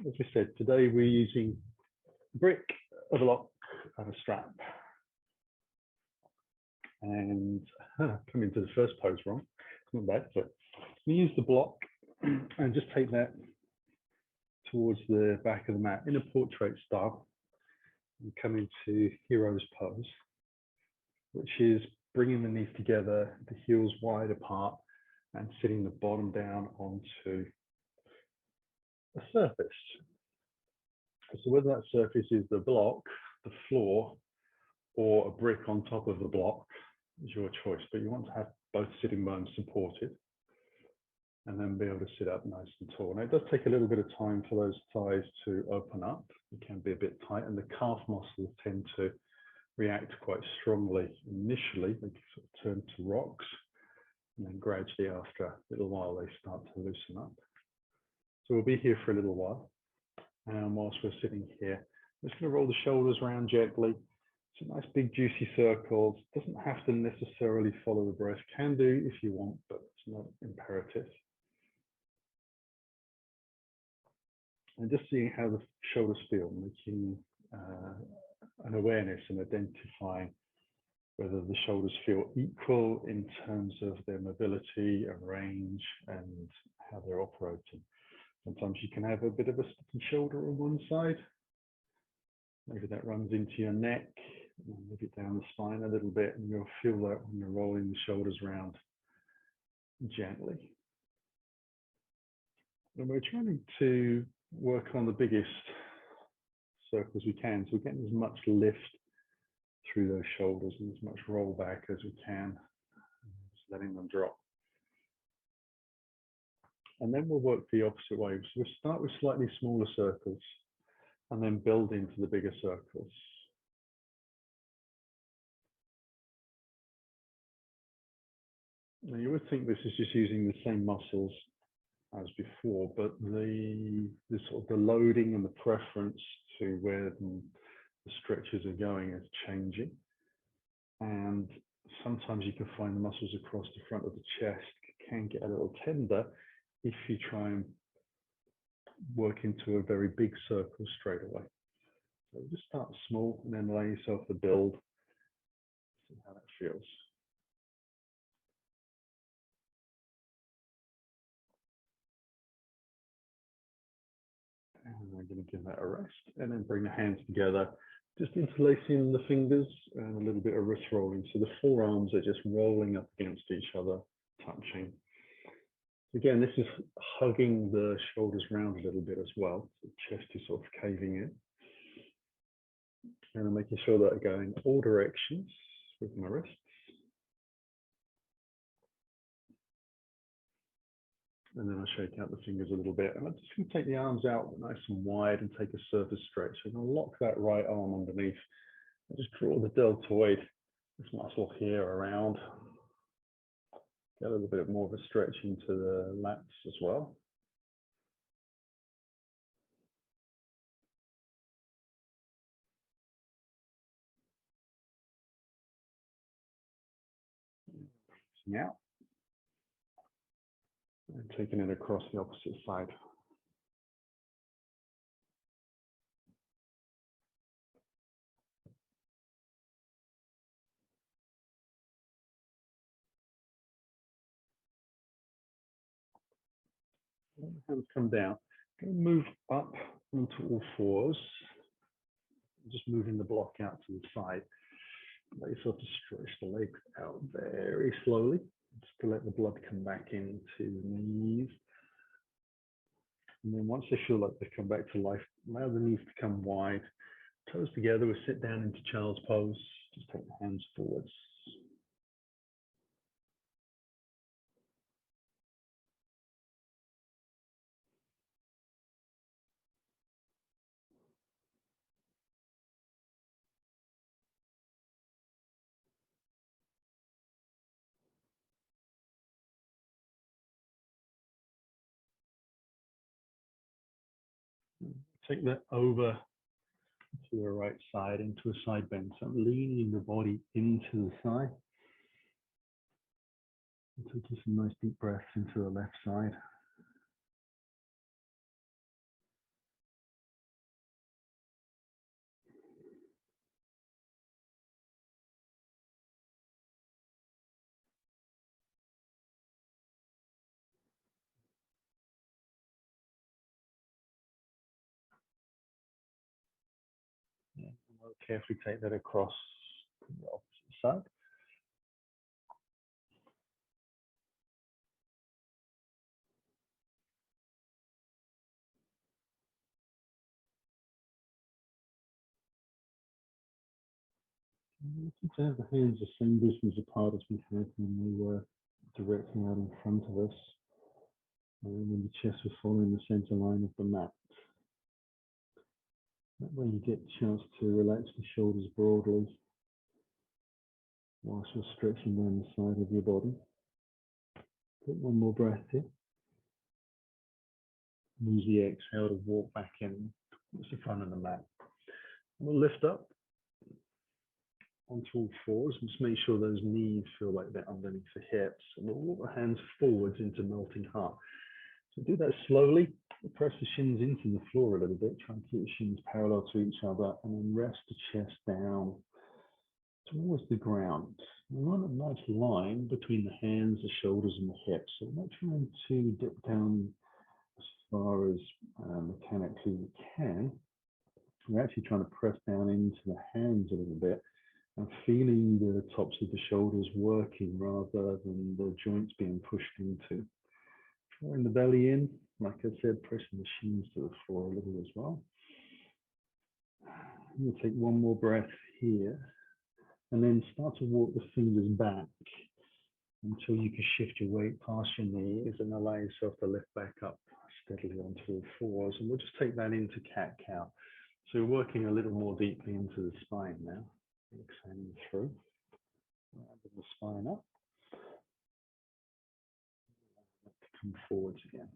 as we said, today we're using a brick, a block, and a strap. And coming to the first pose wrong, not bad, but we use the block and just take that towards the back of the mat in a portrait style and come into hero's pose, which is bringing the knees together, the heels wide apart, and sitting the bottom down onto a surface. So whether that surface is the block, the floor, or a brick on top of the block is your choice, but you want to have both sitting bones supported and then be able to sit up nice and tall. Now it does take a little bit of time for those thighs to open up. It can be a bit tight, and the calf muscles tend to react quite strongly initially. They sort of turn to rocks, and then gradually after a little while they start to loosen up. So we'll be here for a little while, and whilst we're sitting here, I'm just going to roll the shoulders around gently. Some nice big juicy circles. Doesn't have to necessarily follow the breath. Can do if you want, but it's not imperative. And just seeing how the shoulders feel, making an awareness and identifying whether the shoulders feel equal in terms of their mobility and range and how they're operating. Sometimes you can have a bit of a sticky shoulder on one side. Maybe that runs into your neck, move it down the spine a little bit, and you'll feel that when you're rolling the shoulders around gently. And we're trying to work on the biggest circles we can, so we're getting as much lift through those shoulders and as much roll back as we can, just letting them drop. And then we'll work the opposite way. So we'll start with slightly smaller circles and then build into the bigger circles. Now you would think this is just using the same muscles as before, but the sort of the loading and the preference to where the stretches are going is changing. And sometimes you can find the muscles across the front of the chest can get a little tender if you try and work into a very big circle straight away. So just start small and then allow yourself to build. See how that feels. And I'm going to give that a rest and then bring the hands together, just interlacing the fingers and a little bit of wrist rolling. So the forearms are just rolling up against each other, touching. Again, this is hugging the shoulders round a little bit as well. So the chest is sort of caving in. And I'm making sure that I go in all directions with my wrists. And then I'll shake out the fingers a little bit. And I'm just going to take the arms out nice and wide and take a surface stretch. I'm going to lock that right arm underneath. And just draw the deltoid, this muscle here around. Get a little bit more of a stretch into the lats as well. Out. And taking it across the opposite side. Hands come down. Move up onto all fours. Just moving the block out to the side. Let yourself to stretch the legs out very slowly, just to let the blood come back into the knees. And then once they feel like they've come back to life, allow the knees to come wide. Toes together, we sit down into child's pose. Just take the hands forwards. Take that over to the right side, into a side bend. So I'm leaning the body into the side. And taking some nice deep breaths into the left side. I'll carefully take that across to the opposite side. To have the hands the same distance apart as we had when they were directly out in front of us, and when the chest was following the center line of the mat. That way you get a chance to relax the shoulders broadly whilst you're stretching down the side of your body. Take one more breath here. Use the exhale to walk back in towards the front of the mat. We'll lift up onto all fours and just make sure those knees feel like they're underneath the hips. And we'll walk the hands forwards into melting heart. So do that slowly. Press the shins into the floor a little bit. Try and keep the shins parallel to each other, and then rest the chest down towards the ground. We want a nice line between the hands, the shoulders, and the hips. So we're not trying to dip down as far as mechanically we can. We're actually trying to press down into the hands a little bit and feeling the tops of the shoulders working rather than the joints being pushed into. Drawing the belly in, like I said, pressing the shins to the floor a little as well. We'll take one more breath here, and then start to walk the fingers back until you can shift your weight past your knees and allow yourself to lift back up steadily onto all fours. And we'll just take that into cat-cow. So you're working a little more deeply into the spine now. Exhaling through, rounding the spine up. Come forwards again.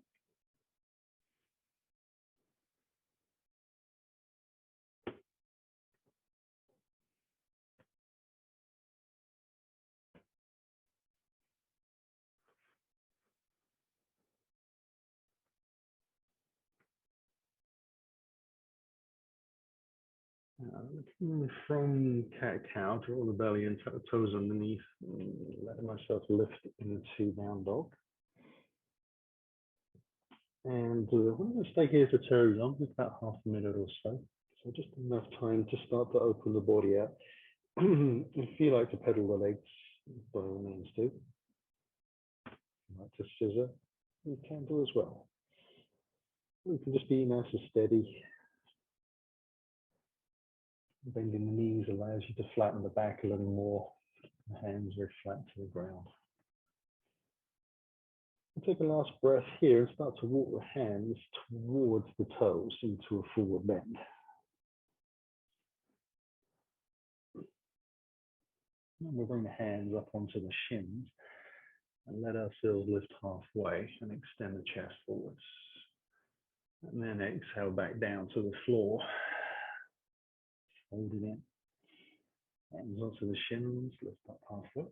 From cat-cow, draw the belly in, tuck the toes underneath, let myself lift into down dog. And we're going to stay here for very long, just about half a minute or so. So just enough time to start to open the body out. If you like to pedal the legs, by all means do. If you like to scissor, you can do as well. You can just be nice and steady. Bending the knees allows you to flatten the back a little more. The hands very flat to the ground. We'll take a last breath here and start to walk the hands towards the toes into a forward bend. And we'll bring the hands up onto the shins and let ourselves lift halfway and extend the chest forwards. And then exhale back down to the floor. Hold it in. Hands onto the shins, lift up halfway.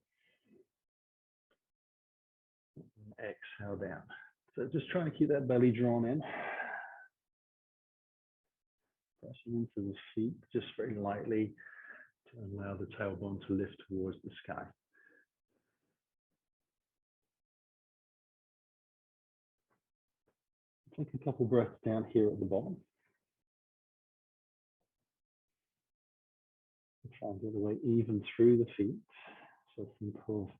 And exhale down. So just trying to keep that belly drawn in. Pressing into the feet just very lightly to allow the tailbone to lift towards the sky. Take a couple breaths down here at the bottom. Try and get the weight even through the feet. So think of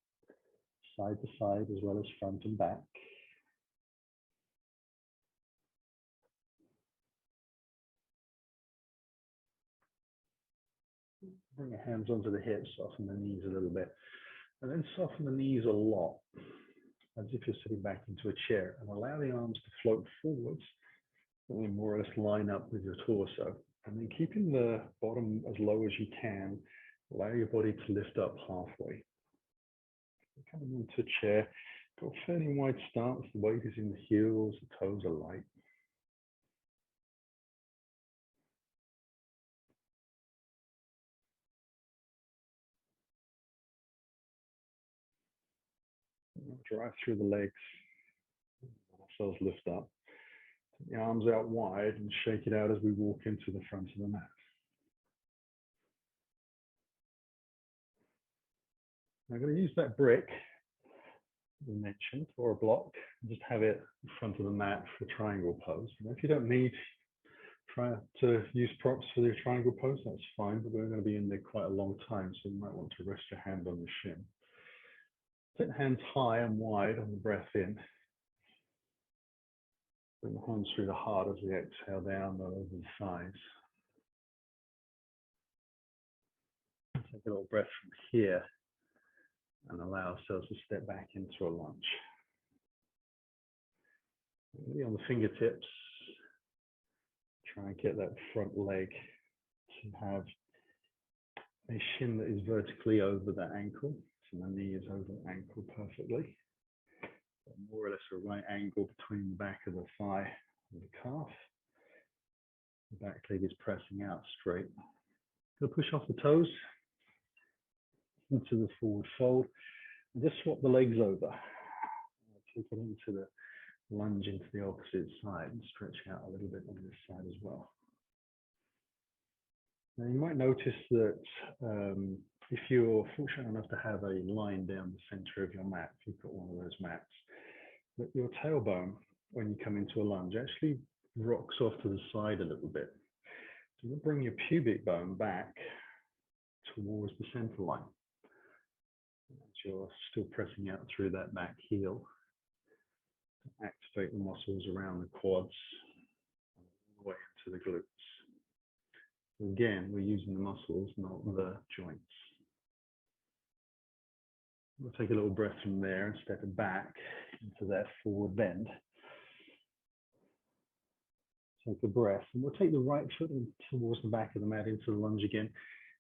side to side as well as front and back. Bring your hands onto the hips, soften the knees a little bit. And then soften the knees a lot, as if you're sitting back into a chair, and allow the arms to float forwards, and then more or less line up with your torso. And then keeping the bottom as low as you can, allow your body to lift up halfway. Coming into a chair, got a fairly wide stance, the weight is in the heels, the toes are light. Drive through the legs, let ourselves lift up. Take the arms out wide and shake it out as we walk into the front of the mat. I'm going to use that brick we mentioned, or a block, and just have it in front of the mat for a triangle pose. And if you don't need try to use props for the triangle pose, that's fine, but we're going to be in there quite a long time, so you might want to rest your hand on the shin. Take the hands high and wide on the breath in. Bring the hands through the heart as we exhale down over the thighs. Take a little breath from here and allow ourselves to step back into a lunge. Maybe on the fingertips, try and get that front leg to have a shin that is vertically over the ankle. So the knee is over the ankle perfectly. More or less a right angle between the back of the thigh and the calf. The back leg is pressing out straight. Going to push off the toes into the forward fold. And just swap the legs over. Take it into the lunge into the opposite side and stretch out a little bit on this side as well. Now you might notice that if you're fortunate enough to have a line down the center of your mat, if you've got one of those mats, that your tailbone, when you come into a lunge, actually rocks off to the side a little bit. So you'll bring your pubic bone back towards the center line. As you're still pressing out through that back heel, to activate the muscles around the quads, all the way into the glutes. Again, we're using the muscles, not the joints. We'll take a little breath from there and step it back into that forward bend. Take a breath, and we'll take the right foot in towards the back of the mat into the lunge again.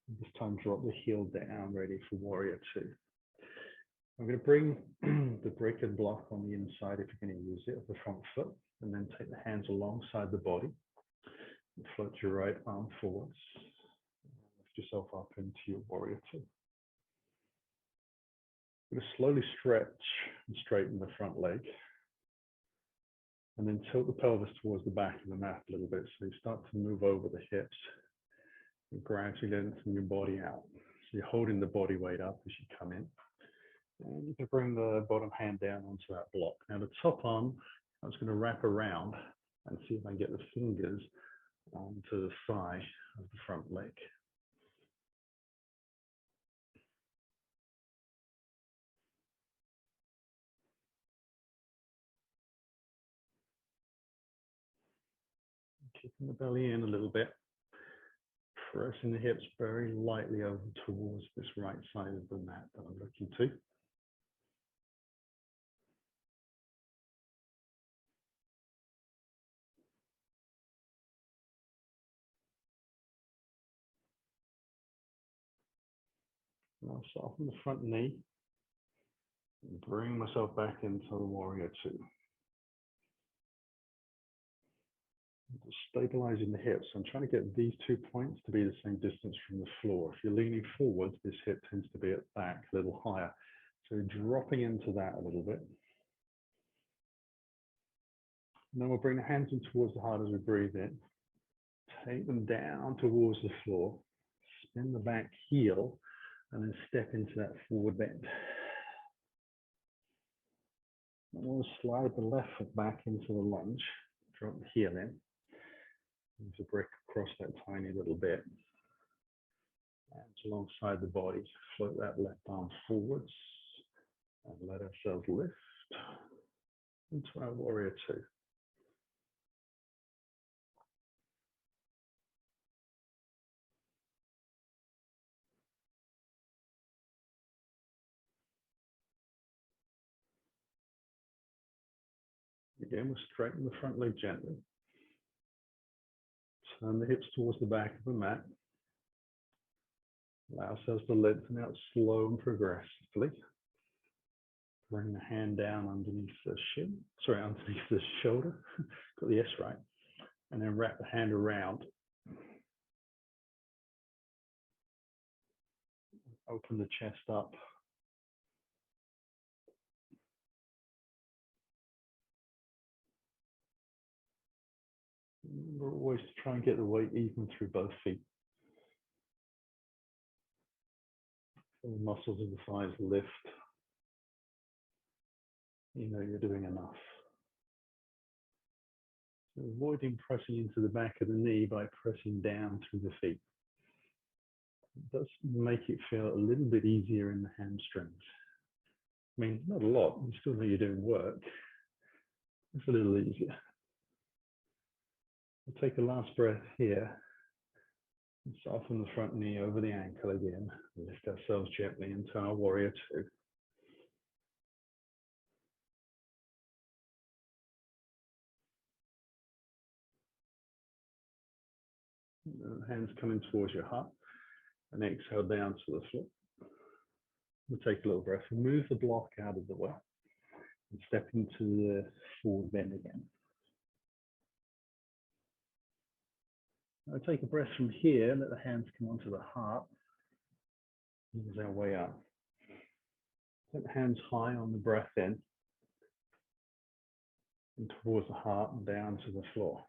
And this time drop the heel down, ready for warrior two. I'm going to bring the break and block on the inside, if you're going to use it, of the front foot, and then take the hands alongside the body. And float your right arm forwards. Lift yourself up into your warrior two. You're going to slowly stretch and straighten the front leg. And then tilt the pelvis towards the back of the mat a little bit. So you start to move over the hips and gradually lengthen your body out. So you're holding the body weight up as you come in. And you can bring the bottom hand down onto that block. Now the top arm, I'm just going to wrap around and see if I can get the fingers onto the thigh of the front leg. Kicking the belly in a little bit, pressing the hips very lightly over towards this right side of the mat that I'm looking to. And I'll soften the front knee and bring myself back into the warrior two. Just stabilizing the hips. I'm trying to get these 2 points to be the same distance from the floor. If you're leaning forward, this hip tends to be at the back a little higher. So dropping into that a little bit. And then we'll bring the hands in towards the heart as we breathe in. Take them down towards the floor. Spin the back heel and then step into that forward bend. And we'll slide the left foot back into the lunge. Drop the heel in. Use a brick across that tiny little bit. And alongside the body, float that left arm forwards and let ourselves lift into our warrior two. Again, we'll straighten the front leg gently. Turn the hips towards the back of the mat. Allow ourselves to lengthen out slow and progressively. Bring the hand down underneath the shin, underneath the shoulder. Got the S right. And then wrap the hand around. Open the chest up. Remember always to try and get the weight even through both feet. So the muscles of the thighs lift. You know you're doing enough. Avoiding pressing into the back of the knee by pressing down through the feet. It does make it feel a little bit easier in the hamstrings. I mean, not a lot, you still know you're doing work. It's a little easier. We'll take a last breath here. Soften the front knee over the ankle again. Lift ourselves gently into our warrior two. Hands coming towards your heart. And exhale down to the floor. We'll take a little breath and move the block out of the way. And step into the forward bend again. I'll take a breath from here, let the hands come onto the heart. Ease our way up. Put the hands high on the breath in. And towards the heart and down to the floor.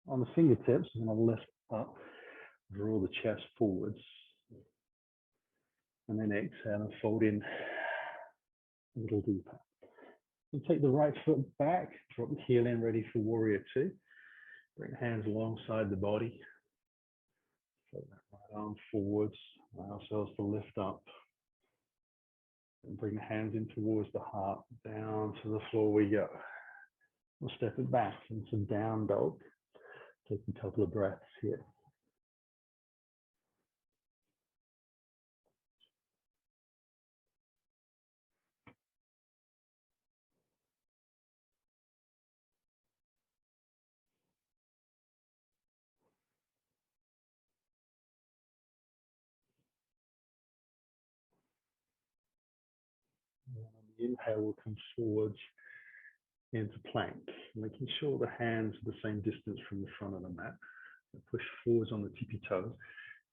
On the fingertips, I'm going to lift up, draw the chest forwards. And then exhale and fold in a little deeper. And take the right foot back, drop the heel in, ready for warrior two. Bring the hands alongside the body. Float that right arm forwards. Allow ourselves to lift up. And bring the hands in towards the heart. Down to the floor we go. We'll step it back into down dog. Take a couple of breaths here. Inhale will come forwards into plank, making sure the hands are the same distance from the front of the mat. Push forwards on the tippy toes,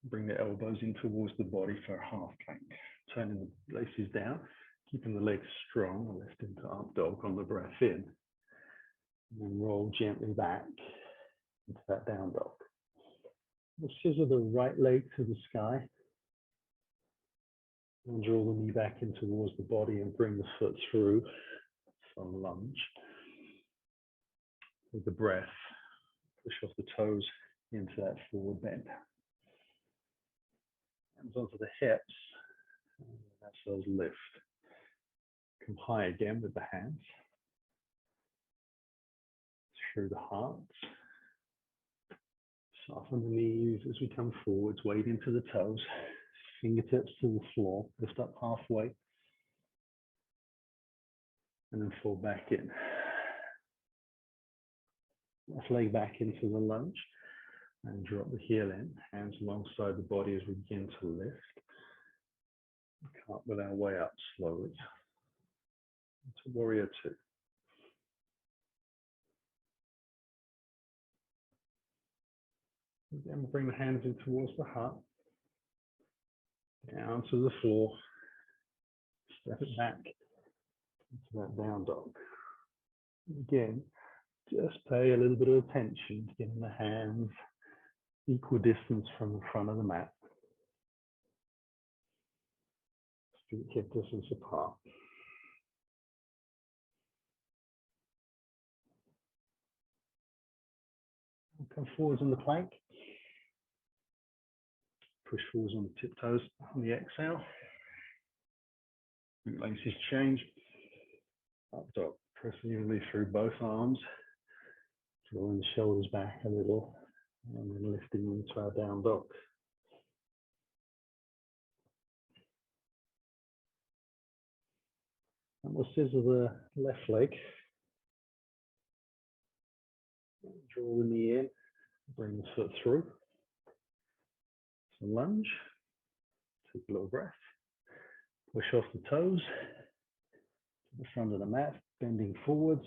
bring the elbows in towards the body for a half plank. Turning the laces down, keeping the legs strong, lift into up dog on the breath in. And then roll gently back into that down dog. We'll scissor the right leg to the sky. And draw the knee back in towards the body and bring the foot through for a lunge. With the breath, push off the toes into that forward bend. Hands onto the hips, and that's those lift. Come high again with the hands. Through the heart. Soften the knees as we come forwards, weight into the toes. Fingertips to the floor, lift up halfway, and then fall back in. Left leg back into the lunge, and drop the heel in, hands alongside the body as we begin to lift. Cartwheel our way up slowly to warrior two. Again, we'll bring the hands in towards the heart. Down to the floor, step it back into that down dog. Again, just pay a little bit of attention to getting the hands equal distance from the front of the mat. Feet hip distance apart. Come forwards on the plank. Push forwards on the tiptoes on the exhale. Laces change. Up dog. Press evenly through both arms. Drawing the shoulders back a little. And then lifting into our down dog. And we'll scissor the left leg. Draw the knee in. Bring the foot through. Lunge, take a little breath, push off the toes to the front of the mat, bending forwards,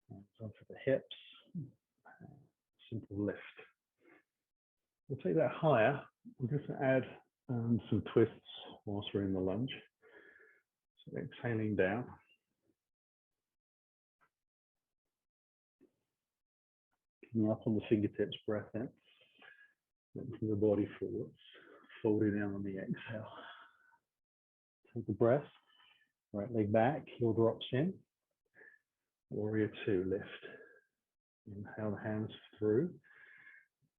hands onto the hips, simple lift. We'll take that higher, we're just going to add some twists whilst we're in the lunge. So exhaling down. Coming up on the fingertips, breath in. From the body forwards, folding down on the exhale. Take the breath, right leg back, heel drops in. Warrior two, lift. Inhale the hands through.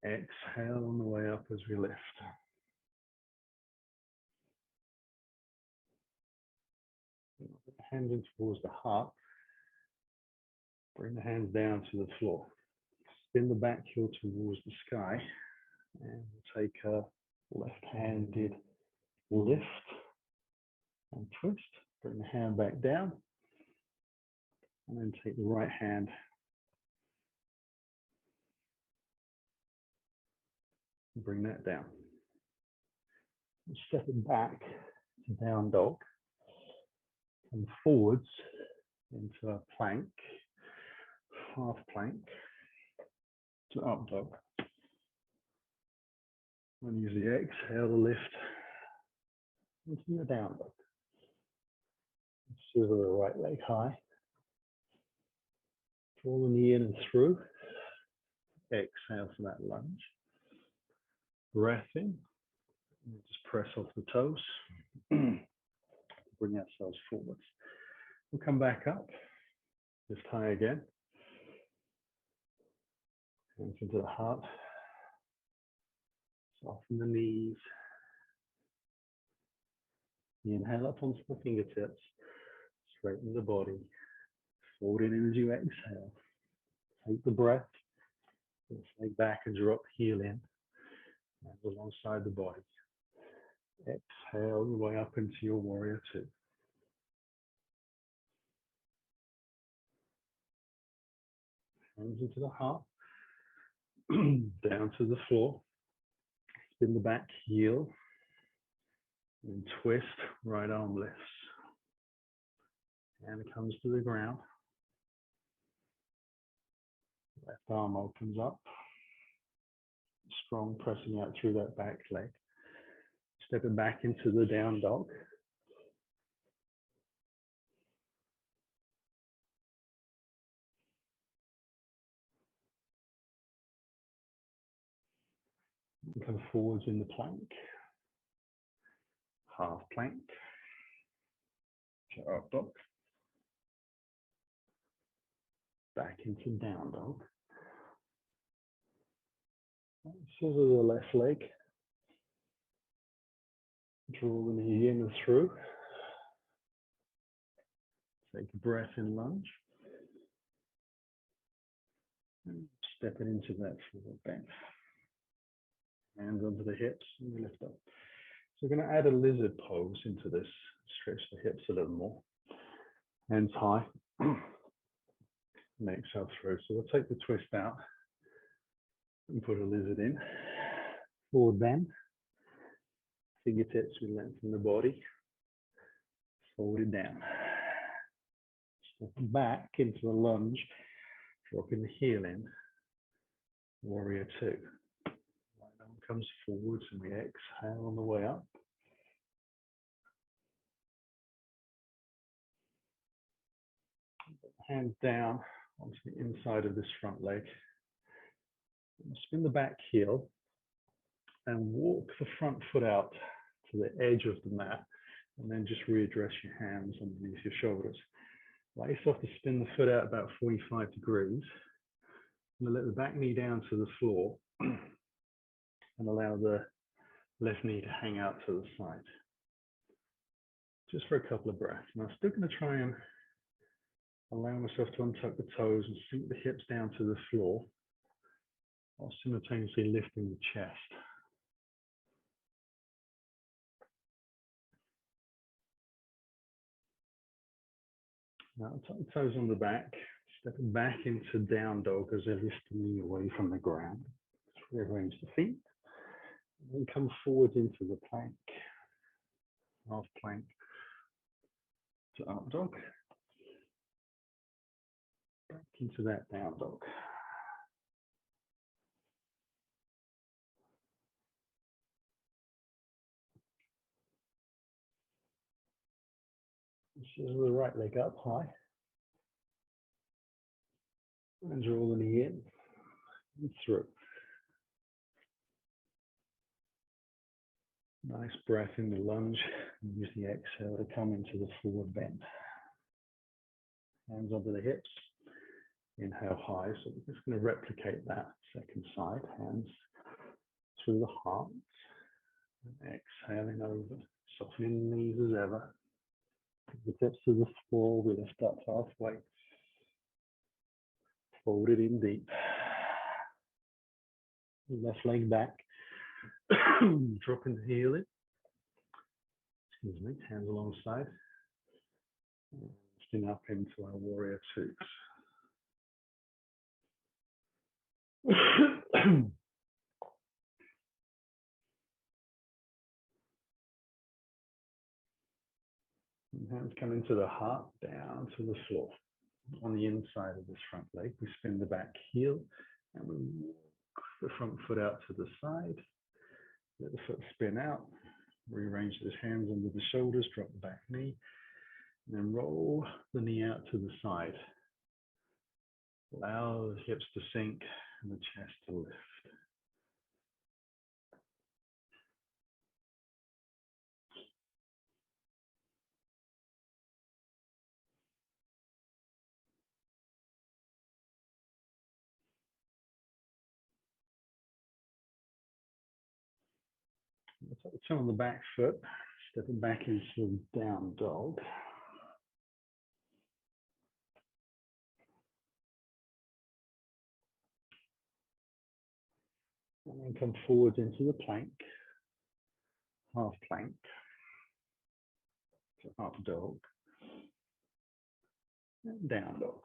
Exhale on the way up as we lift. Hands in towards the heart. Bring the hands down to the floor. Spin the back heel towards the sky. And take a left-handed lift and twist. Bring the hand back down. And then take the right hand. And bring that down. And step it back to down dog. Come forwards into a plank, half plank, to up dog. And use the exhale to lift into your down dog. Swivel the right leg high. Draw the knee in and through. Exhale for that lunge. Breath in. And just press off the toes. Bring ourselves forwards. We'll come back up. Lift high again. Hands into the heart. Soften the knees. Inhale up onto the fingertips. Straighten the body. Fold in as you exhale. Take the breath. Leg back and drop heel in. Hands alongside the body. Exhale your way up into your warrior two. Hands into the heart. Down to the floor. Spin the back heel. And twist, right arm lifts. And it comes to the ground. Left arm opens up. Strong, pressing out through that back leg. Stepping back into the down dog. Come forwards in the plank. Half plank. To up dog. Back into down dog. Swivel the left leg. Draw the knee in and through. Take a breath in lunge. And step it into that forward bend. Hands onto the hips and we lift up. So we're going to add a lizard pose into this. Stretch the hips a little more. Hands high. And exhale through. So we'll take the twist out and put a lizard in. Forward bend. Fingertips, we lengthen the body. Fold it down. Step back into a lunge. Dropping the heel in. Warrior two. Right arm comes forwards and we exhale on the way up. Hands down onto the inside of this front leg. Spin the back heel and walk the front foot out to the edge of the mat and then just readdress your hands underneath your shoulders. Allow yourself to spin the foot out about 45 degrees and let the back knee down to the floor and allow the left knee to hang out to the side. Just for a couple of breaths. And I'm still going to try and allow myself to untuck the toes and sink the hips down to the floor while simultaneously lifting the chest. Now tuck the toes on the back, stepping back into down dog as I lift the knee away from the ground. Rearrange the feet, and then come forward into the plank, half plank to up dog, back into that down dog. Swivel the right leg up high. And draw the knee in and through. Nice breath in the lunge. And use the exhale to come into the forward bend. Hands onto the hips. Inhale high, so we're just going to replicate that second side, hands through the heart, and exhaling over, softening the knees as ever. The tips to the floor, we lift up halfway, fold it in deep, left leg back, dropping the heel in, excuse me, hands alongside, lifting up into our warrior twos. Hands come into the heart, down to the floor. On the inside of this front leg, we spin the back heel and we walk the front foot out to the side. Let the foot spin out. Rearrange those hands under the shoulders, drop the back knee, and then roll the knee out to the side. Allow the hips to sink and the chest to lift. Turn on the back foot, stepping back into down dog. And then come forward into the plank, half plank, so up dog, and down dog.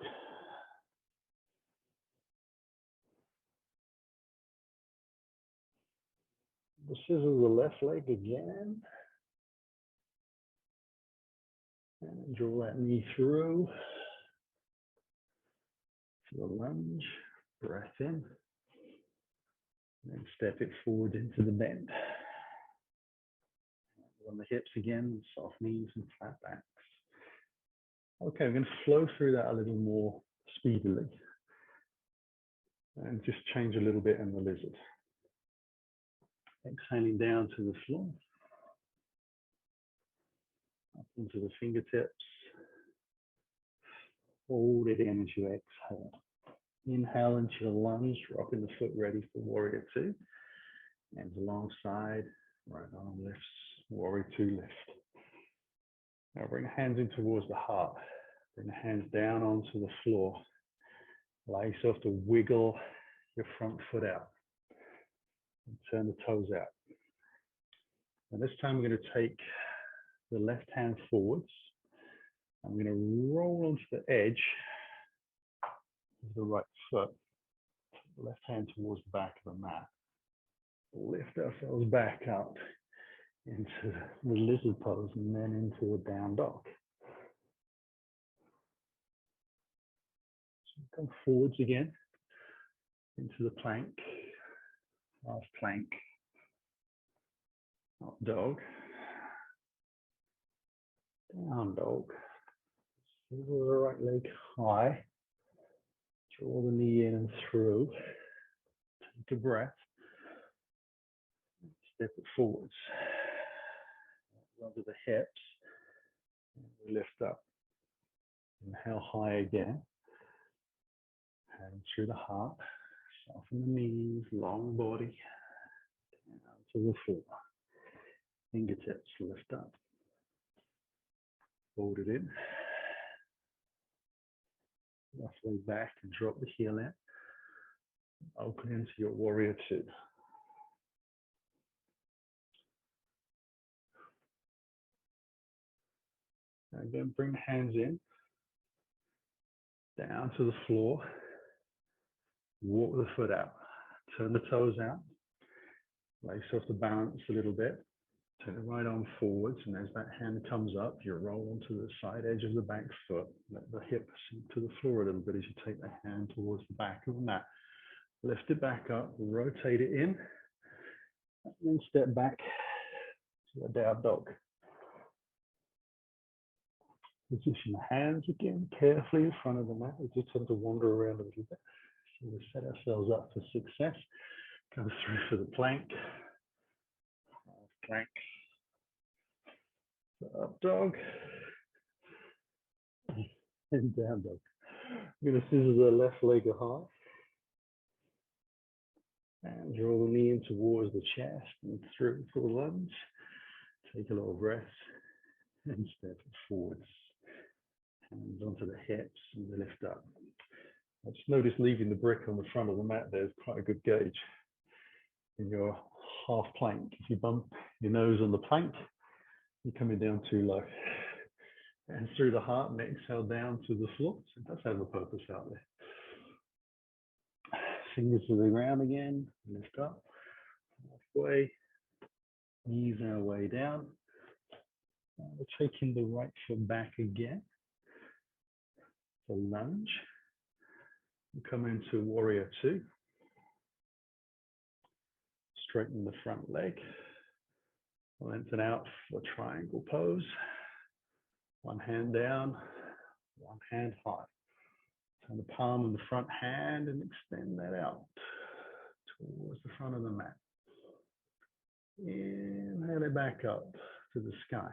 The scissors the left leg again. And draw that knee through. For the lunge, breath in. And then step it forward into the bend. On the hips again, soft knees and flat backs. Okay, we're going to flow through that a little more speedily. And just change a little bit in the lizard. Exhaling down to the floor. Up into the fingertips. Hold it in as you exhale. Inhale into your lunge, rocking the foot ready for warrior two. Hands alongside, right arm lifts, warrior two lift. Now bring hands in towards the heart. Bring the hands down onto the floor. Allow yourself to wiggle your front foot out. And turn the toes out. And this time we're going to take the left hand forwards. I'm going to roll onto the edge of the right foot. The left hand towards the back of the mat. Lift ourselves back up into the lizard pose and then into a down dog. So come forwards again into the plank, half plank, up dog, down dog. Swivel the right leg high, draw the knee in and through, take a breath, step it forwards, under the hips, and we lift up, inhale high again, hands through the heart, soften the knees, long body, down to the floor, fingertips lift up, fold it in, left leg back and drop the heel in, open into your warrior two. Again, bring the hands in, down to the floor, walk the foot out, turn the toes out, allow yourself to balance a little bit, turn the right arm forwards, and as that hand comes up, you roll onto the side edge of the back foot, let the hip sink to the floor a little bit as you take the hand towards the back of the mat. Lift it back up, rotate it in, and then step back to a down dog. Position the hands again carefully in front of the mat. We just tend to wander around a little bit. So we set ourselves up for success. Go through for the plank. Plank. Up dog. And down dog. I'm going to scissor the left leg high and draw the knee in towards the chest and through for the lunge. Take a little breath and step forwards. Hands onto the hips and the lift up. I just noticed leaving the brick on the front of the mat there's quite a good gauge. In your half plank, if you bump your nose on the plank, you're coming down too low. And through the heart and exhale down to the floor. So it does have a purpose out there. Fingers to the ground again, lift up, halfway, ease our way down. We're taking the right foot back again. The lunge. We come into warrior two. Straighten the front leg. Lengthen out for triangle pose. One hand down, one hand high. Turn the palm of the front hand and extend that out towards the front of the mat. Inhale it back up to the sky.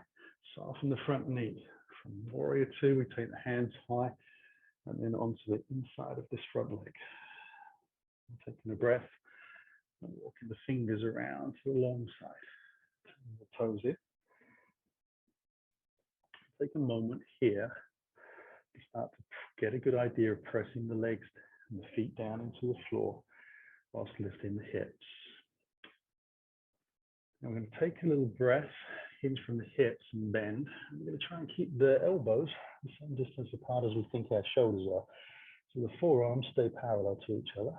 Soften the front knee. From warrior two, we take the hands high and then onto the inside of this front leg. Taking a breath and walking the fingers around to the long side. Turn the toes in. Take a moment here to start to get a good idea of pressing the legs and the feet down into the floor whilst lifting the hips. Now we're going to take a little breath, hinge from the hips and bend. We're going to try and keep the elbows the same distance apart as we think our shoulders are. So the forearms stay parallel to each other.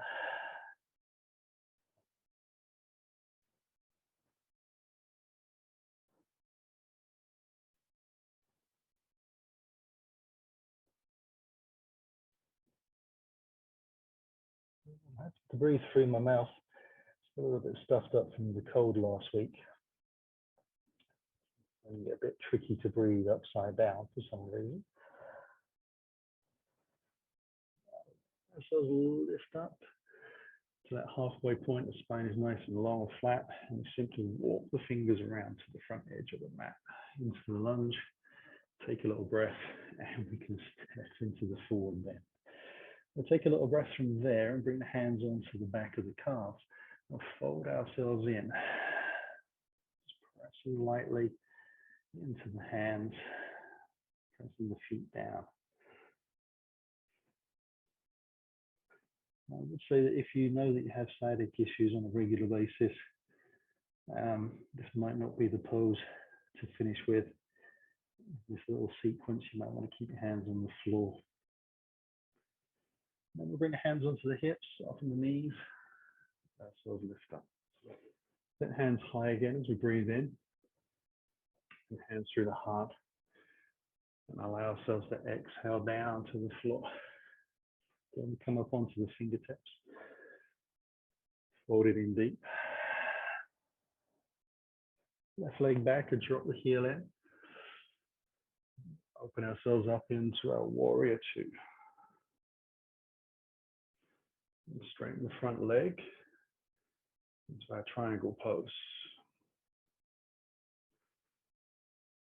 I have to breathe through my mouth. It's a little bit stuffed up from the cold last week. And get a bit tricky to breathe upside down for some reason. So lift up to that halfway point. The spine is nice and long and flat, and simply walk the fingers around to the front edge of the mat into the lunge. Take a little breath, and we can step into the forward bend. We'll take a little breath from there and bring the hands onto the back of the calves. We'll fold ourselves in. Just pressing lightly into the hands, pressing the feet down. I would say that if you know that you have sciatic issues on a regular basis, this might not be the pose to finish with. This little sequence, you might want to keep your hands on the floor. Then we'll bring the hands onto the hips, soften the knees, ourselves lift up. Then hands high again as we breathe in, and hands through the heart, and allow ourselves to exhale down to the floor. Then we come up onto the fingertips, fold it in deep. Left leg back and drop the heel in. Open ourselves up into our warrior two. And straighten the front leg into our triangle pose.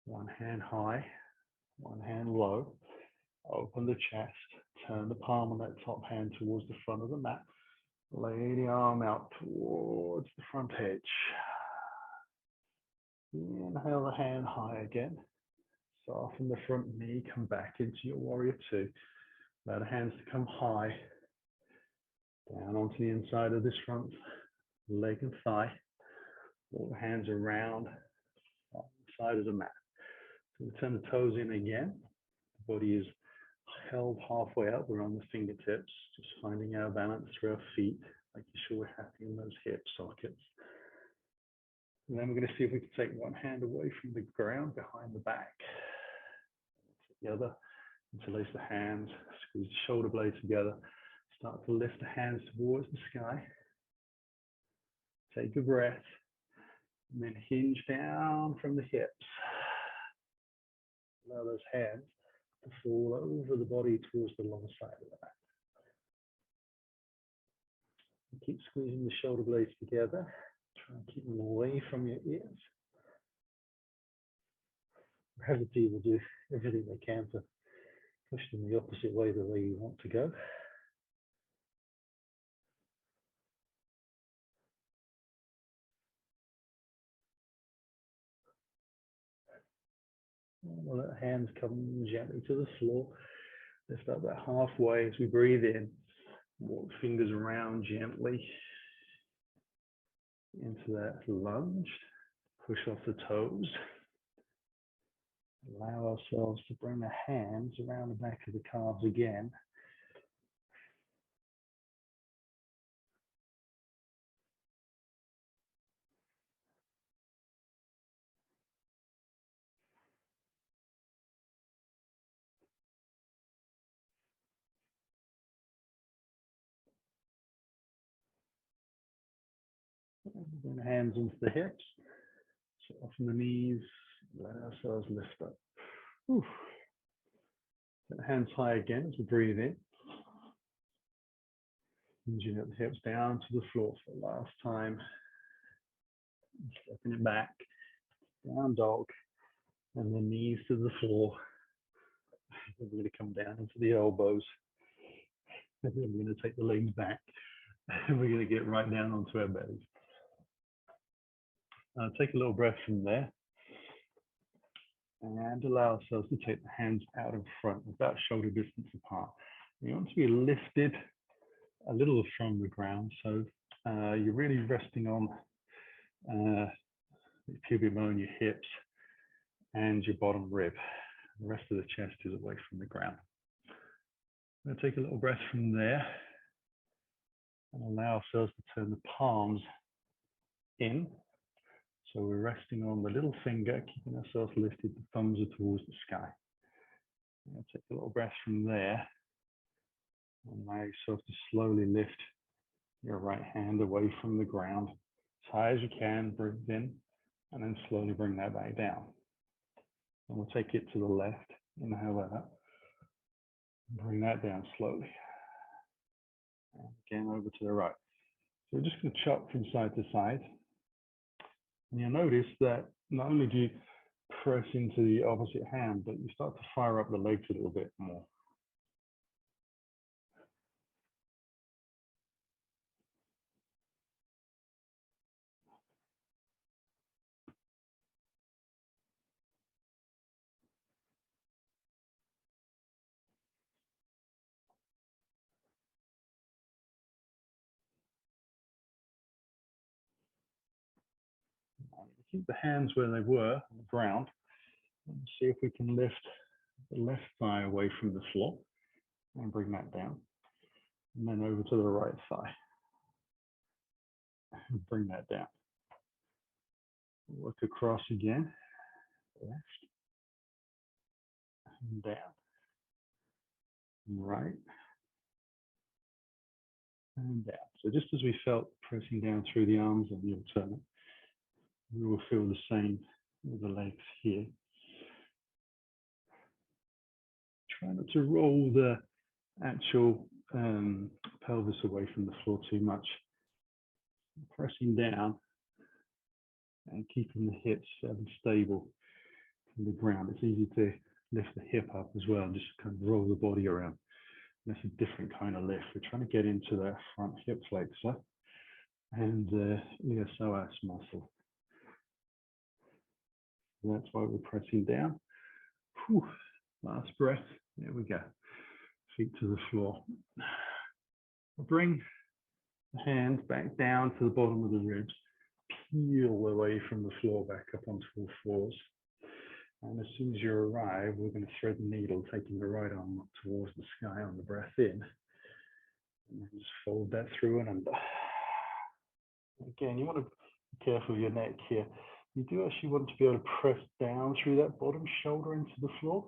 One hand high, one hand low. Open the chest, turn the palm of that top hand towards the front of the mat. Lay the arm out towards the front edge. Inhale the hand high again. Soften the front knee, come back into your warrior two. Allow the hands to come high. Down onto the inside of this front leg and thigh. All the hands around on the side of the mat. So we turn the toes in again. The body is held halfway up. We're on the fingertips, just finding our balance through our feet, making sure we're happy in those hip sockets. And then we're going to see if we can take one hand away from the ground behind the back. The other, interlace the hands, squeeze the shoulder blades together. Start to lift the hands towards the sky. Take a breath, and then hinge down from the hips. Allow those hands to fall over the body towards the long side of the mat. Keep squeezing the shoulder blades together. Try and keep them away from your ears. Gravity will do everything they can to Push them the opposite way, the way you want to go. We'll let the hands come gently to the floor. Lift up that halfway as we breathe in. Walk fingers around gently into that lunge. Push off the toes. Allow ourselves to bring the hands around the back of the calves again. Bring the hands onto the hips. Soften the knees. Let ourselves lift up. Whew. Set the hands high again as we breathe in. Hinging up the hips down to the floor for the last time. Stepping it back. Down dog. And then knees to the floor. We're going to come down into the elbows. And then we're going to take the legs back. And we're going to get right down onto our bellies. Take a little breath from there. And allow ourselves to take the hands out in front, about shoulder distance apart. You want to be lifted a little from the ground. So you're really resting on the pubic bone, your hips, and your bottom rib. The rest of the chest is away from the ground. I'm going to take a little breath from there and allow ourselves to turn the palms in. So we're resting on the little finger, keeping ourselves lifted, the thumbs are towards the sky. I'm going to take a little breath from there and allow yourself to slowly lift your right hand away from the ground as high as you can. Breathe in and then slowly bring that back down. And we'll take it to the left. Inhale out. Bring that down slowly. And again over to the right. So we're just going to chop from side to side. And you'll notice that not only do you press into the opposite hand, but you start to fire up the legs a little bit more. Keep the hands where they were on the ground. And see if we can lift the left thigh away from the floor and bring that down. And then over to the right thigh. And bring that down. Work across again. Left. And down. And right. And down. So just as we felt pressing down through the arms on the alternate, we will feel the same with the legs here. Try not to roll the actual pelvis away from the floor too much. Pressing down and keeping the hips fairly stable from the ground. It's easy to lift the hip up as well and just kind of roll the body around. That's a different kind of lift. We're trying to get into that front hip flexor and iliopsoas muscle. That's why we're pressing down. Whew. Last breath. There we go. Feet to the floor. Bring the hands back down to the bottom of the ribs. Peel away from the floor back up onto all fours. And as soon as you arrive, we're going to thread the needle, taking the right arm up towards the sky on the breath in. And then just fold that through and under. Again, you want to be careful of your neck here. You do actually want to be able to press down through that bottom shoulder into the floor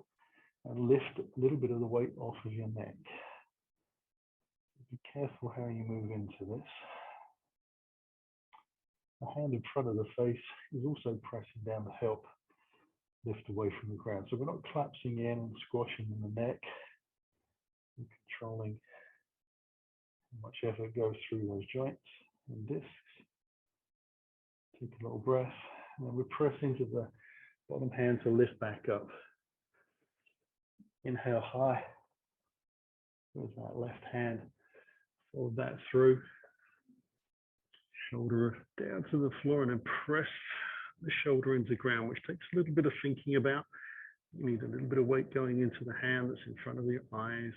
and lift a little bit of the weight off of your neck. Be careful how you move into this. The hand in front of the face is also pressing down to help lift away from the ground. So we're not collapsing in and squashing in the neck. We're controlling how much effort goes through those joints and discs. Take a little breath. And then we press into the bottom hand to lift back up. Inhale high. There's that left hand. Fold that through. Shoulder down to the floor and then press the shoulder into the ground, which takes a little bit of thinking about. You need a little bit of weight going into the hand that's in front of your eyes.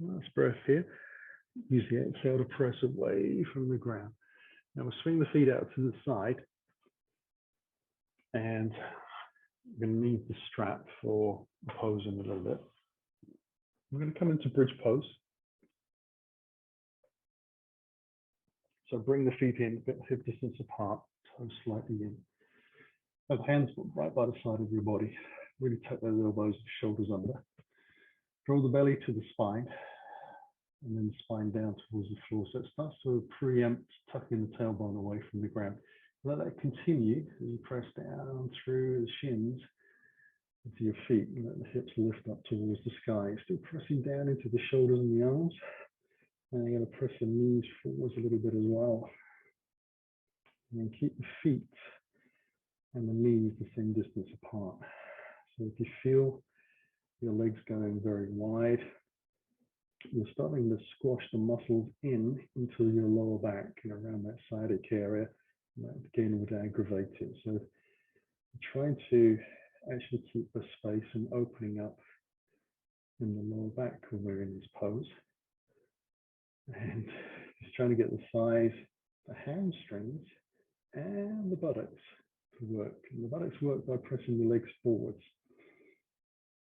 Last breath here. Use the exhale to press away from the ground. Now we'll swing the feet out to the side, and we're going to need the strap for the pose in a little bit. We're going to come into bridge pose. So bring the feet in, a bit hip distance apart, toes slightly in. Have hands right by the side of your body. Really tuck those elbows and shoulders under. Draw the belly to the spine, and then spine down towards the floor. So it starts to preempt tucking the tailbone away from the ground. Let that continue as you press down through the shins into your feet, and let the hips lift up towards the sky. Still pressing down into the shoulders and the arms. And you're going to press the knees forwards a little bit as well. And then keep the feet and the knees the same distance apart. So if you feel your legs going very wide, you're starting to squash the muscles in into your lower back and around that sciatic area. And that again would aggravate it. So trying to actually keep the space and opening up in the lower back when we're in this pose. And just trying to get the thighs, the hamstrings, and the buttocks to work. And the buttocks work by pressing the legs forwards.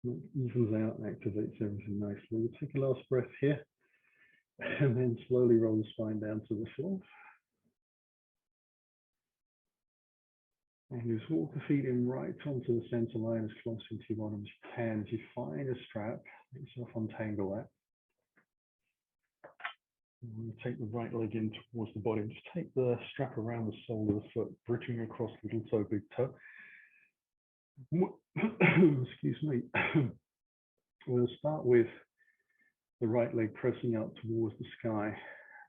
It evens out and activates everything nicely. We'll take a last breath here, and then slowly roll the spine down to the floor. And just walk the feet in right onto the center line as close into your bottom as you can. As you find a strap, make yourself untangle that. And we'll take the right leg in towards the body and just take the strap around the sole of the foot, bridging across little toe, big toe. Excuse me. We'll start with the right leg pressing up towards the sky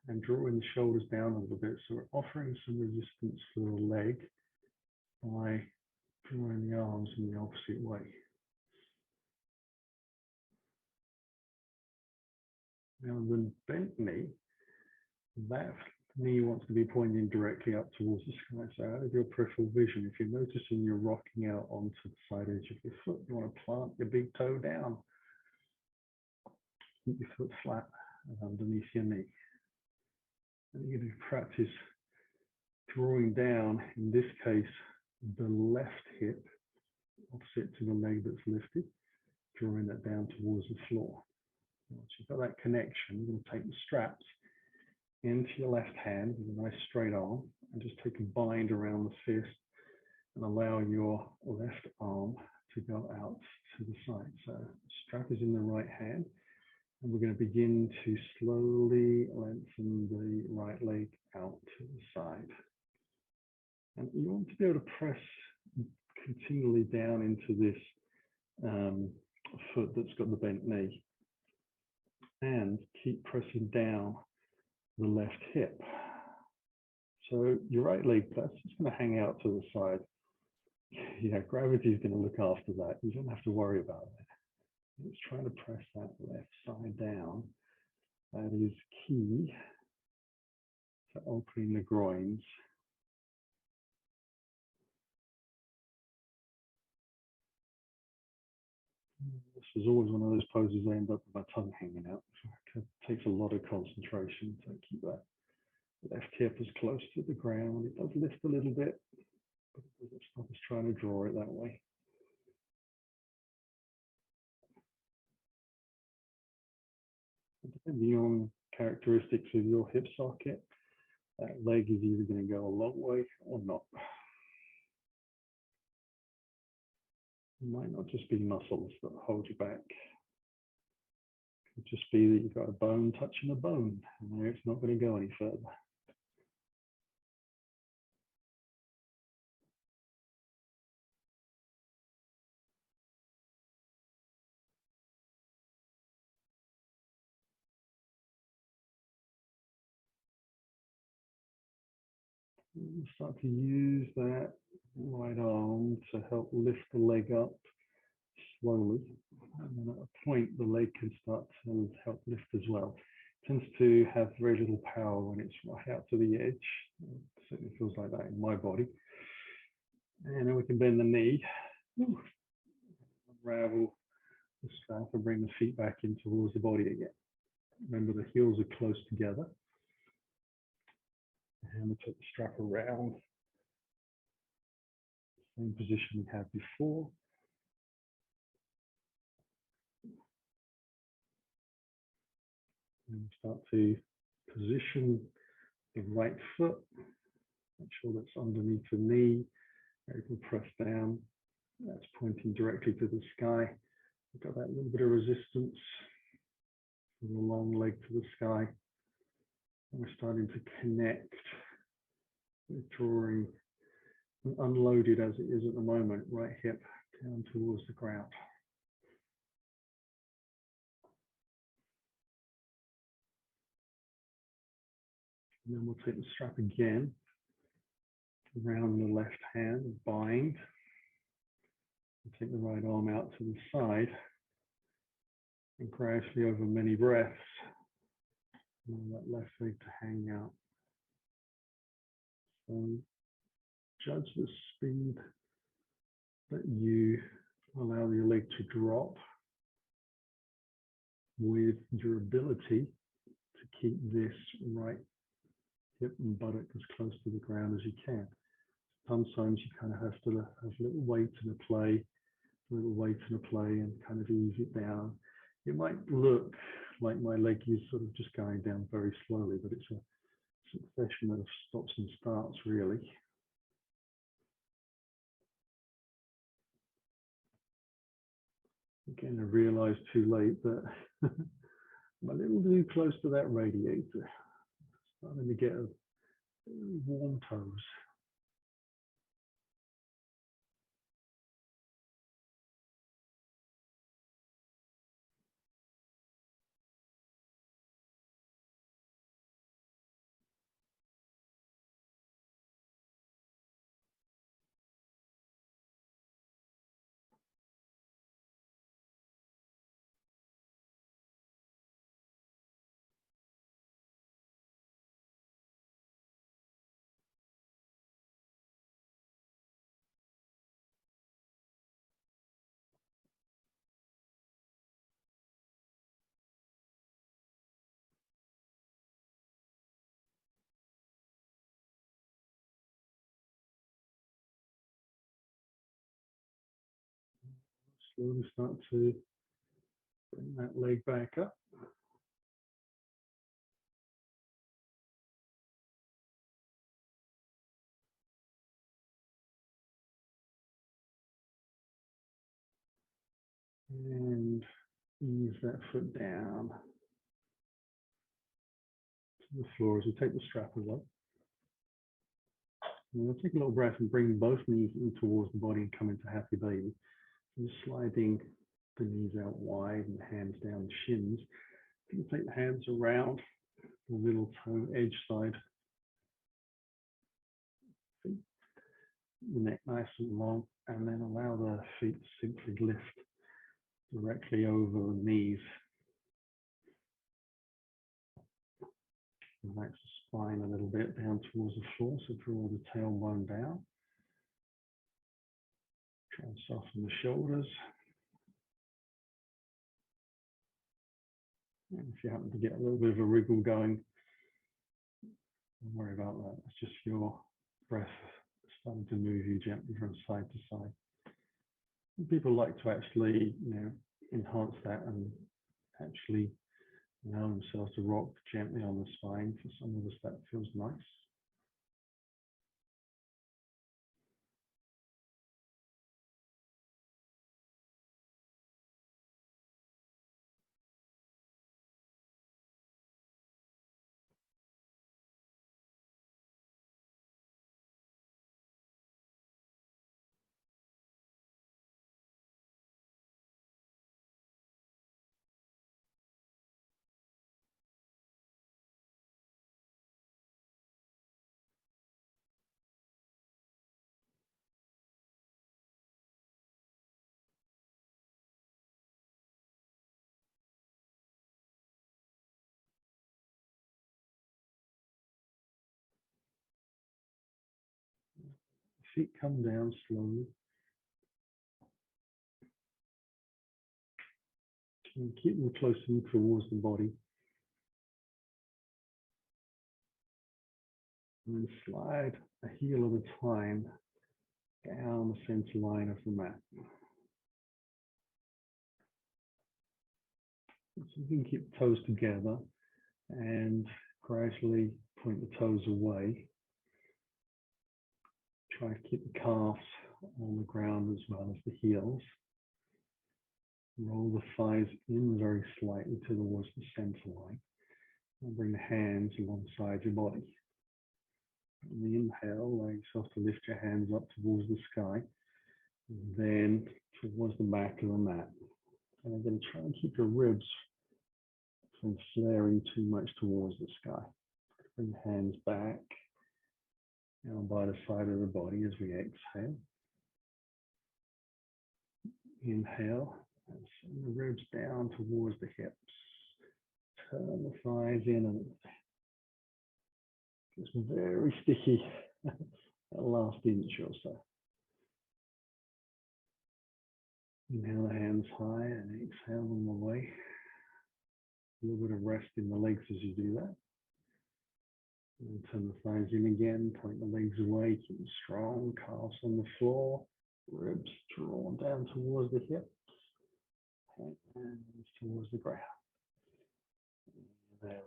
and drawing the shoulders down a little bit. So we're offering some resistance for the leg by drawing the arms in the opposite way. Now the bent knee, that knee wants to be pointing directly up towards the sky. So out of your peripheral vision, if you're noticing you're rocking out onto the side edge of your foot, you want to plant your big toe down. Keep your foot flat underneath your knee. And you're going to practice drawing down, in this case, the left hip opposite to the leg that's lifted, drawing that down towards the floor. Once you've got that connection, you're going to take the straps into your left hand with a nice straight arm and just take a bind around the fist and allow your left arm to go out to the side. So the strap is in the right hand, and we're going to begin to slowly lengthen the right leg out to the side. And you want to be able to press continually down into this foot that's got the bent knee, and keep pressing down the left hip. So your right leg, that's just going to hang out to the side. Yeah, gravity is going to look after that. You don't have to worry about it. It's trying to press that left side down. That is key to opening the groins. This is always one of those poses I end up with my tongue hanging out. It takes a lot of concentration to keep that left hip as close to the ground. It does lift a little bit, but it doesn't stop us trying to draw it that way. Depending on characteristics of your hip socket, that leg is either going to go a long way or not. It might not just be muscles that hold you back. It could just be that you've got a bone touching a bone, and it's not going to go any further. And start to use that right arm to help lift the leg up slowly. And then at a point, the leg can start to help lift as well. It tends to have very little power when it's right out to the edge. It certainly feels like that in my body. And then we can bend the knee, unravel the strap and bring the feet back in towards the body again. Remember, the heels are close together. And we take the strap around. Same position we had before. And start to position the right foot. Make sure that's underneath the knee. You can press down. That's pointing directly to the sky. We've got that little bit of resistance from the long leg to the sky. And we're starting to connect. We're drawing unloaded as it is at the moment, right hip down towards the ground. And then we'll take the strap again around the left hand, bind. And take the right arm out to the side and gradually over many breaths, allow that left leg to hang out. So judge the speed that you allow your leg to drop with your ability to keep this right hip and buttock as close to the ground as you can. Sometimes you kind of have to have a little weight in the play, and kind of ease it down. It might look like my leg is sort of just going down very slowly, but it's a succession of stops and starts, really. Again, I realized too late that I'm a little too close to that radiator. Starting to get a warm toes. Slowly start to bring that leg back up. And ease that foot down to the floor as we take the strap away. And we'll take a little breath and bring both knees in towards the body and come into happy baby. Just sliding the knees out wide and the hands down the shins. You can take the hands around the little toe edge side. Feet, the neck nice and long, and then allow the feet to simply lift directly over the knees. Relax the spine a little bit down towards the floor, so draw the tailbone down. Try and soften the shoulders. And if you happen to get a little bit of a wriggle going, don't worry about that. It's just your breath starting to move you gently from side to side. And people like to actually, enhance that and actually allow themselves to rock gently on the spine. For some of us, that feels nice. feet come down slowly. And keep them close in towards the body. And then slide a heel at a time down the center line of the mat. So you can keep the toes together and gradually point the toes away. Try to keep the calves on the ground as well as the heels. Roll the thighs in very slightly towards the center line. And bring the hands alongside your body. On the inhale, allow yourself to lift your hands up towards the sky. And then towards the back of the mat. And I'm going to try and keep your ribs from flaring too much towards the sky. Bring the hands back down by the side of the body as we exhale. Inhale, and send the ribs down towards the hips. Turn the thighs in, and it's very sticky that last inch or so. Inhale the hands high and exhale them away. A little bit of rest in the legs as you do that. And turn the thighs in again, point the legs away, keep them strong, calves on the floor, ribs drawn down towards the hips, hands towards the ground. There it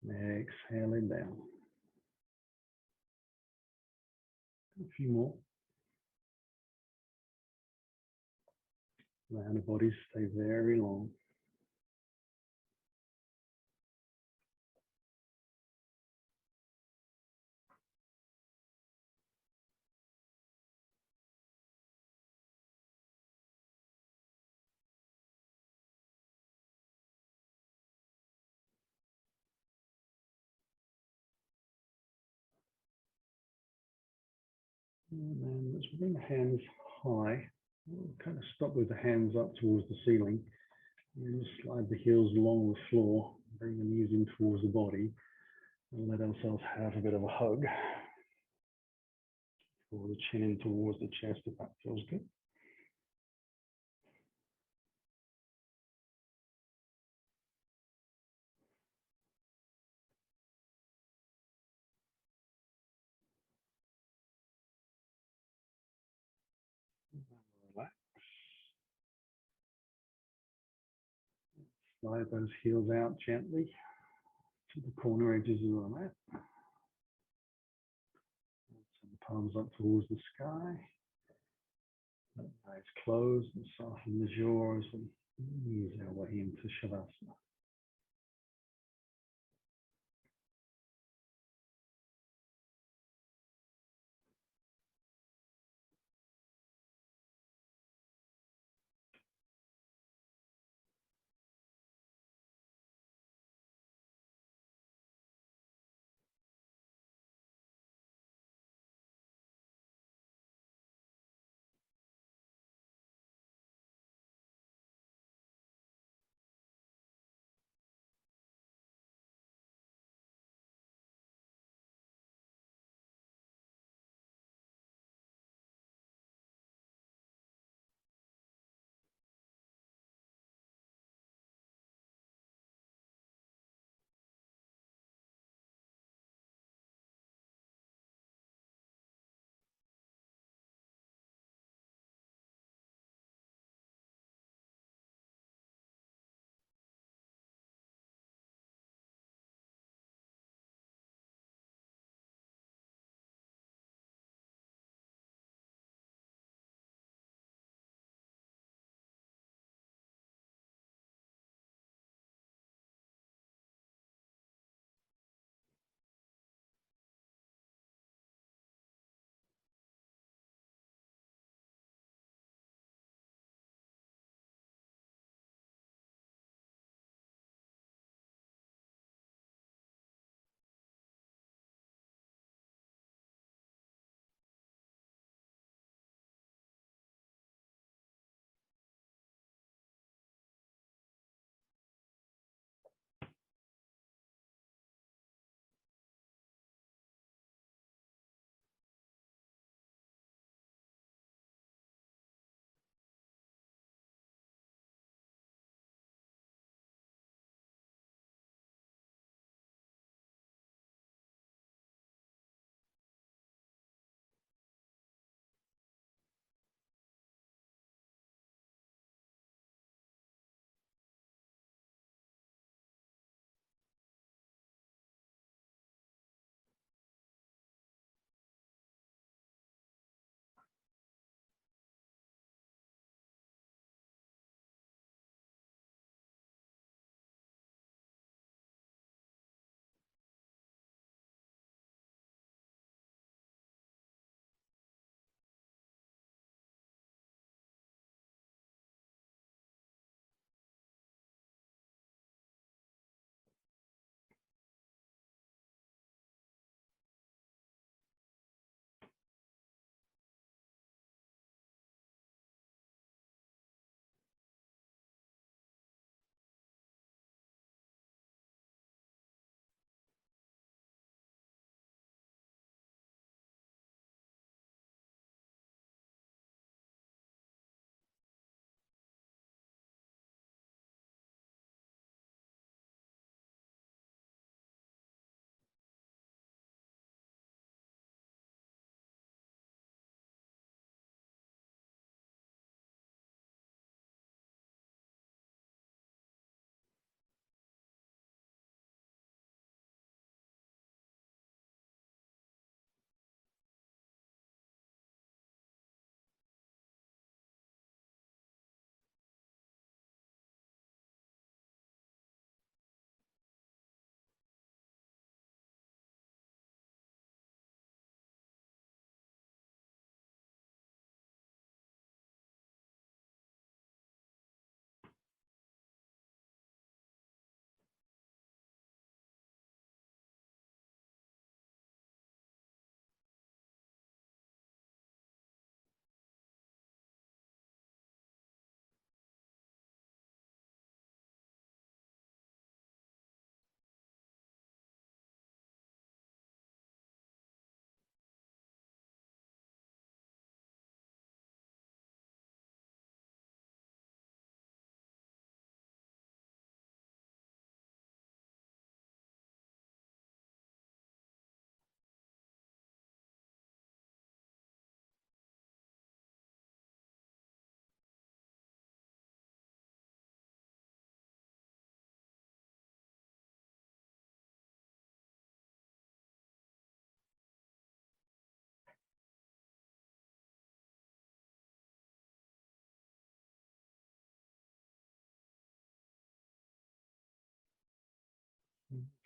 is. Exhaling down. A few more. Allow the body to stay very long. And then let's bring the hands high. We'll kind of stop with the hands up towards the ceiling. And just slide the heels along the floor. Bring the knees in towards the body. And let ourselves have a bit of a hug. Pull the chin in towards the chest if that feels good. Relax. Slide those heels out gently to the corner edges of the mat. Send the palms up towards the sky. Let the eyes close and soften the jaw as we ease our way into Shavasana.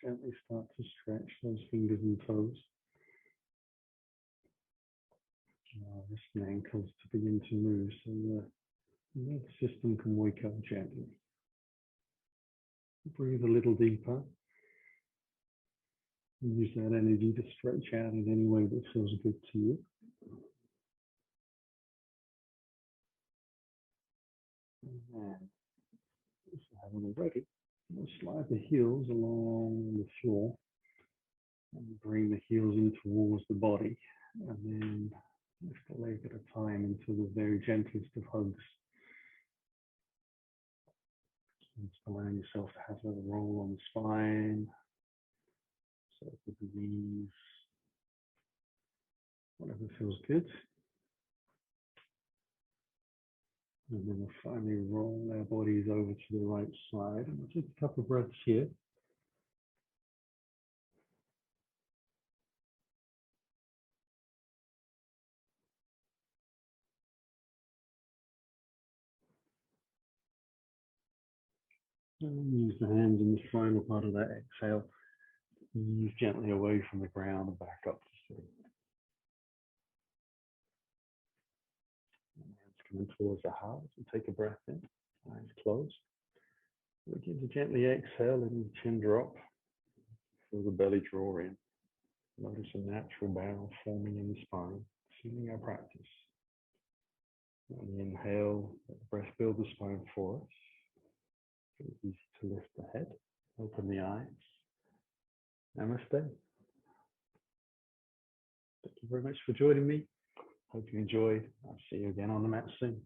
Gently start to stretch those fingers and toes. Wrists and ankles to begin to move so the nervous system can wake up gently. Breathe a little deeper. Use that energy to stretch out in any way that feels good to you. And if you haven't already, slide the heels along the floor and bring the heels in towards the body. And then lift a leg at a time into the very gentlest of hugs. Just allowing yourself to have a roll on the spine, circle the knees, whatever feels good. And then we'll finally roll our bodies over to the right side. And we'll take a couple of breaths here. And use the hands in the final part of that exhale. Ease gently away from the ground and back up to sleep. Hands coming towards the heart. So take a breath in, eyes closed. Begin to gently exhale, letting the chin drop. Feel the belly draw in. Notice a natural bow forming in the spine, sealing our practice. On the inhale, let the breath build the spine for us. It's easy to lift the head, open the eyes. Namaste. Thank you very much for joining me. Hope you enjoyed. I'll see you again on the mat soon.